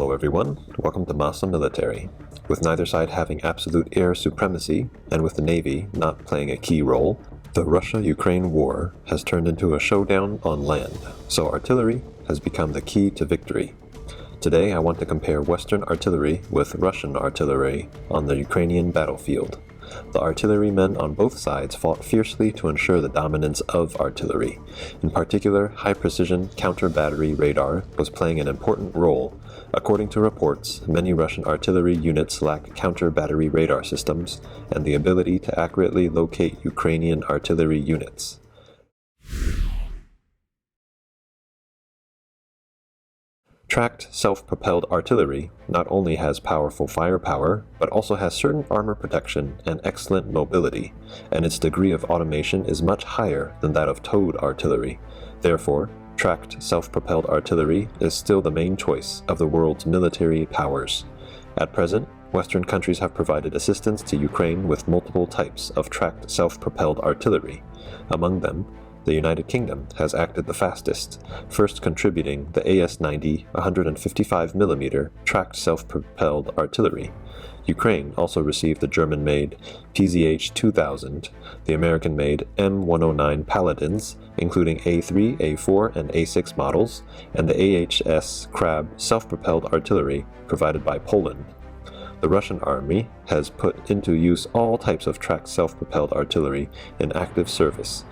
Hello everyone, welcome to MASA Military. With neither side having absolute air supremacy, and with the Navy not playing a key role, the Russia-Ukraine war has turned into a showdown on land, so artillery has become the key to victory. Today I want to compare Western artillery with Russian artillery on the Ukrainian battlefield. The artillerymen on both sides fought fiercely to ensure the dominance of artillery. In particular, high-precision counter-battery radar was playing an important role. According to reports, many Russian artillery units lack counter-battery radar systems and the ability to accurately locate Ukrainian artillery units. Tracked self-propelled artillery not only has powerful firepower, but also has certain armor protection and excellent mobility, and its degree of automation is much higher than that of towed artillery. Therefore, tracked self-propelled artillery is still the main choice of the world's military powers. At present, Western countries have provided assistance to Ukraine with multiple types of tracked self-propelled artillery. Among them, the United Kingdom has acted the fastest, first contributing the AS-90 155mm tracked self-propelled artillery. Ukraine also received the German-made PZH-2000, the American-made M109 Paladins, including A3, A4, and A6 models, and the AHS Crab self-propelled artillery provided by Poland. The Russian army has put into use all types of tracked self-propelled artillery in active service,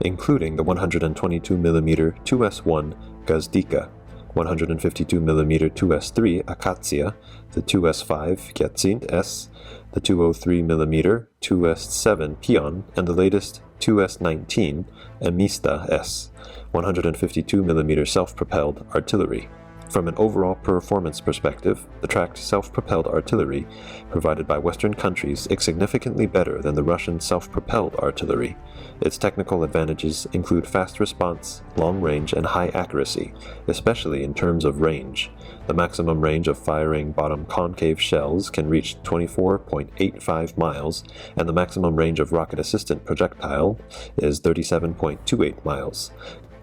including the 122mm 2S1 Gazdika, 152mm 2S3 Akatsiya, the 2S5 Yatsint S, the 203mm 2S7 Pion, and the latest 2S19 Emista S, 152mm self-propelled artillery. From an overall performance perspective, the tracked self-propelled artillery provided by Western countries is significantly better than the Russian self-propelled artillery. Its technical advantages include fast response, long range, and high accuracy, especially in terms of range. The maximum range of firing bottom concave shells can reach 24.85 miles, and the maximum range of rocket-assisted projectile is 37.28 miles.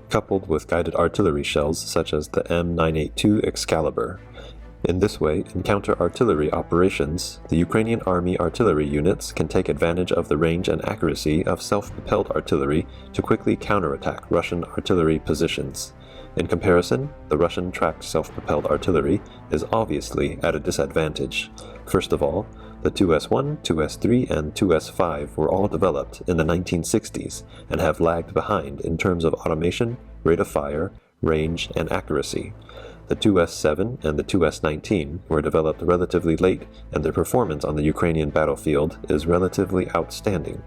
Coupled with guided artillery shells such as the M982 Excalibur. In this way, in counter-artillery operations, the Ukrainian army artillery units can take advantage of the range and accuracy of self-propelled artillery to quickly counterattack Russian artillery positions. In comparison, the Russian tracked self-propelled artillery is obviously at a disadvantage. First of all, the 2S1, 2S3, and 2S5 were all developed in the 1960s and have lagged behind in terms of automation, rate of fire, range, and accuracy. The 2S7 and the 2S19 were developed relatively late, and their performance on the Ukrainian battlefield is relatively outstanding.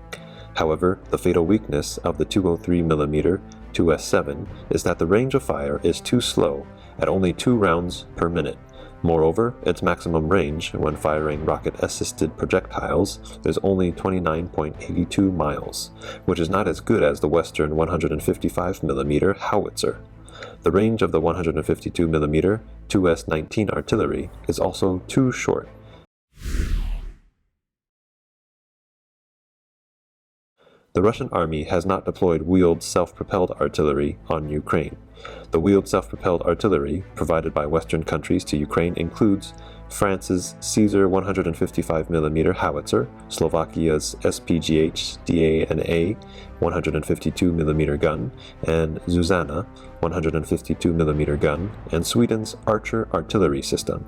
However, the fatal weakness of the 203mm 2S7 is that the range of fire is too slow, at only 2 rounds per minute. Moreover, its maximum range when firing rocket-assisted projectiles is only 29.82 miles, which is not as good as the Western 155mm howitzer. The range of the 152mm 2S19 artillery is also too short. The Russian army has not deployed wheeled self-propelled artillery on Ukraine. The wheeled self-propelled artillery provided by Western countries to Ukraine includes France's Caesar 155mm howitzer, Slovakia's SPGH DANA 152mm gun, and Zuzana 152mm gun, and Sweden's Archer artillery system.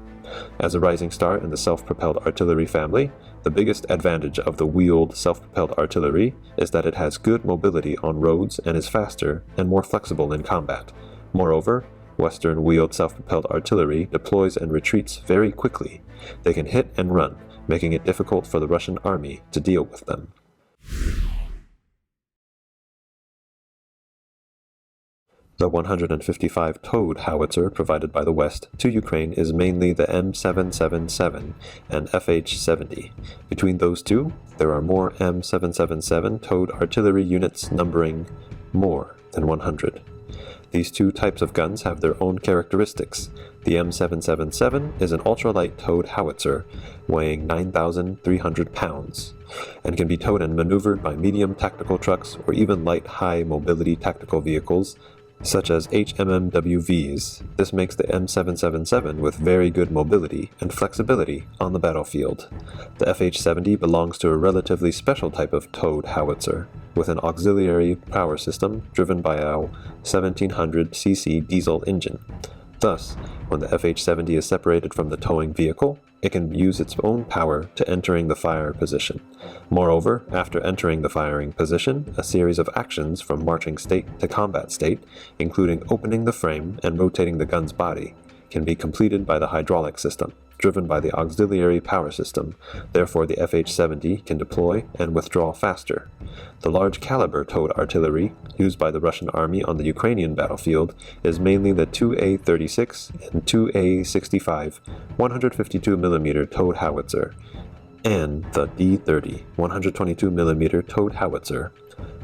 As a rising star in the self-propelled artillery family, the biggest advantage of the wheeled self-propelled artillery is that it has good mobility on roads and is faster and more flexible in combat. Moreover, Western wheeled self-propelled artillery deploys and retreats very quickly. They can hit and run, making it difficult for the Russian army to deal with them. The 155 towed howitzer provided by the West to Ukraine is mainly the M777 and FH-70. Between those two, there are more M777 towed artillery units numbering more than 100. These two types of guns have their own characteristics. The M777 is an ultralight towed howitzer weighing 9,300 pounds and can be towed and maneuvered by medium tactical trucks or even light high mobility tactical vehicles such as HMMWVs. This makes the M777 with very good mobility and flexibility on the battlefield. The FH-70 belongs to a relatively special type of towed howitzer, with an auxiliary power system driven by a 1700cc diesel engine. Thus, when the FH-70 is separated from the towing vehicle, it can use its own power to entering the fire position. Moreover, after entering the firing position, a series of actions from marching state to combat state, including opening the frame and rotating the gun's body, can be completed by the hydraulic system, driven by the auxiliary power system. Therefore, the FH-70 can deploy and withdraw faster. The large caliber towed artillery used by the Russian army on the Ukrainian battlefield is mainly the 2A-36 and 2A-65 152mm towed howitzer and the D-30 122mm towed howitzer.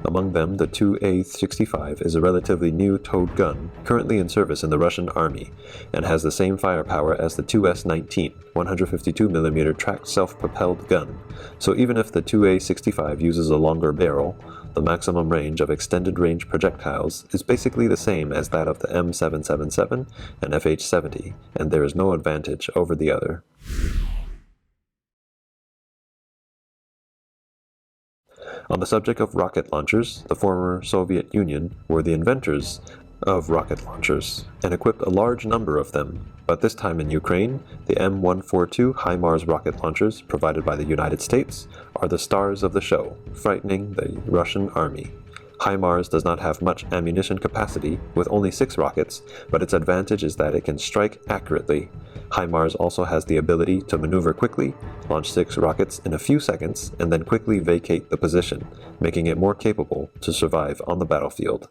Among them, the 2A-65 is a relatively new towed gun currently in service in the Russian army and has the same firepower as the 2S-19 152mm tracked self-propelled gun. So even if the 2A-65 uses a longer barrel, the maximum range of extended range projectiles is basically the same as that of the M777 and FH-70, and there is no advantage over the other. On the subject of rocket launchers, the former Soviet Union were the inventors of rocket launchers and equipped a large number of them, but this time in Ukraine, the M142 HIMARS rocket launchers provided by the United States are the stars of the show, frightening the Russian army. HIMARS does not have much ammunition capacity, with only 6 rockets, but its advantage is that it can strike accurately. HIMARS also has the ability to maneuver quickly, launch 6 rockets in a few seconds, and then quickly vacate the position, making it more capable to survive on the battlefield.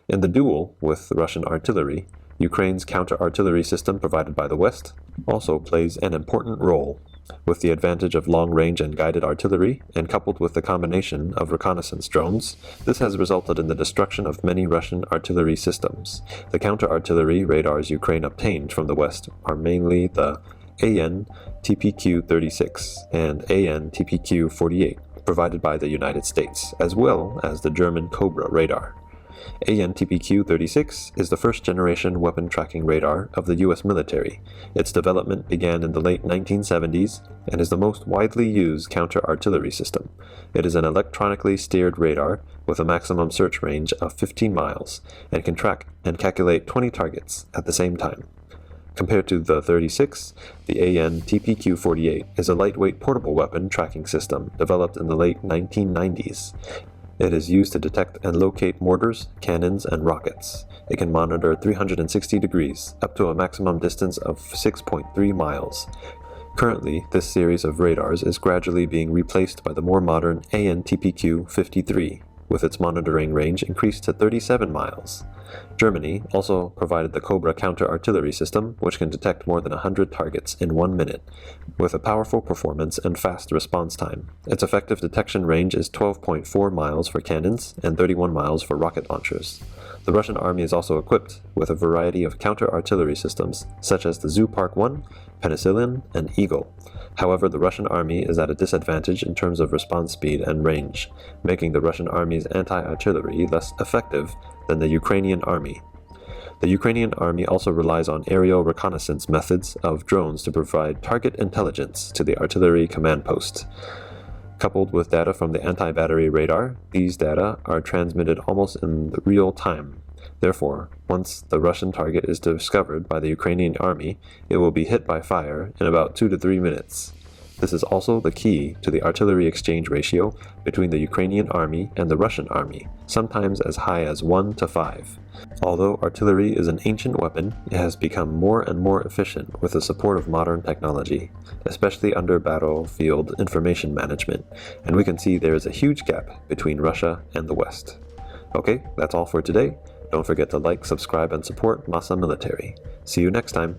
In the duel with Russian artillery, Ukraine's counter-artillery system provided by the West also plays an important role. With the advantage of long-range and guided artillery, and coupled with the combination of reconnaissance drones, this has resulted in the destruction of many Russian artillery systems. The counter-artillery radars Ukraine obtained from the West are mainly the AN-TPQ-36 and AN-TPQ-48, provided by the United States, as well as the German Cobra radar. AN-TPQ-36 is the first-generation weapon tracking radar of the U.S. military. Its development began in the late 1970s and is the most widely used counter-artillery system. It is an electronically steered radar with a maximum search range of 15 miles and can track and calculate 20 targets at the same time. Compared to the 36, the AN-TPQ-48 is a lightweight portable weapon tracking system developed in the late 1990s. It is used to detect and locate mortars, cannons, and rockets. It can monitor 360 degrees, up to a maximum distance of 6.3 miles. Currently, this series of radars is gradually being replaced by the more modern AN-TPQ-53, with its monitoring range increased to 37 miles. Germany also provided the Cobra counter-artillery system, which can detect more than 100 targets in 1 minute, with a powerful performance and fast response time. Its effective detection range is 12.4 miles for cannons and 31 miles for rocket launchers. The Russian army is also equipped with a variety of counter-artillery systems, such as the Zoopark-1, Penicillin, and Eagle. However, the Russian army is at a disadvantage in terms of response speed and range, making the Russian army's anti-artillery less effective than the Ukrainian army. The Ukrainian army also relies on aerial reconnaissance methods of drones to provide target intelligence to the artillery command post. Coupled with data from the anti-battery radar, these data are transmitted almost in real time. Therefore, once the Russian target is discovered by the Ukrainian army, it will be hit by fire in about 2 to 3 minutes. This is also the key to the artillery exchange ratio between the Ukrainian army and the Russian army, sometimes as high as 1 to 5. Although artillery is an ancient weapon, it has become more and more efficient with the support of modern technology, especially under battlefield information management, and we can see there is a huge gap between Russia and the West. Okay, that's all for today. Don't forget to like, subscribe, and support MASA Military. See you next time.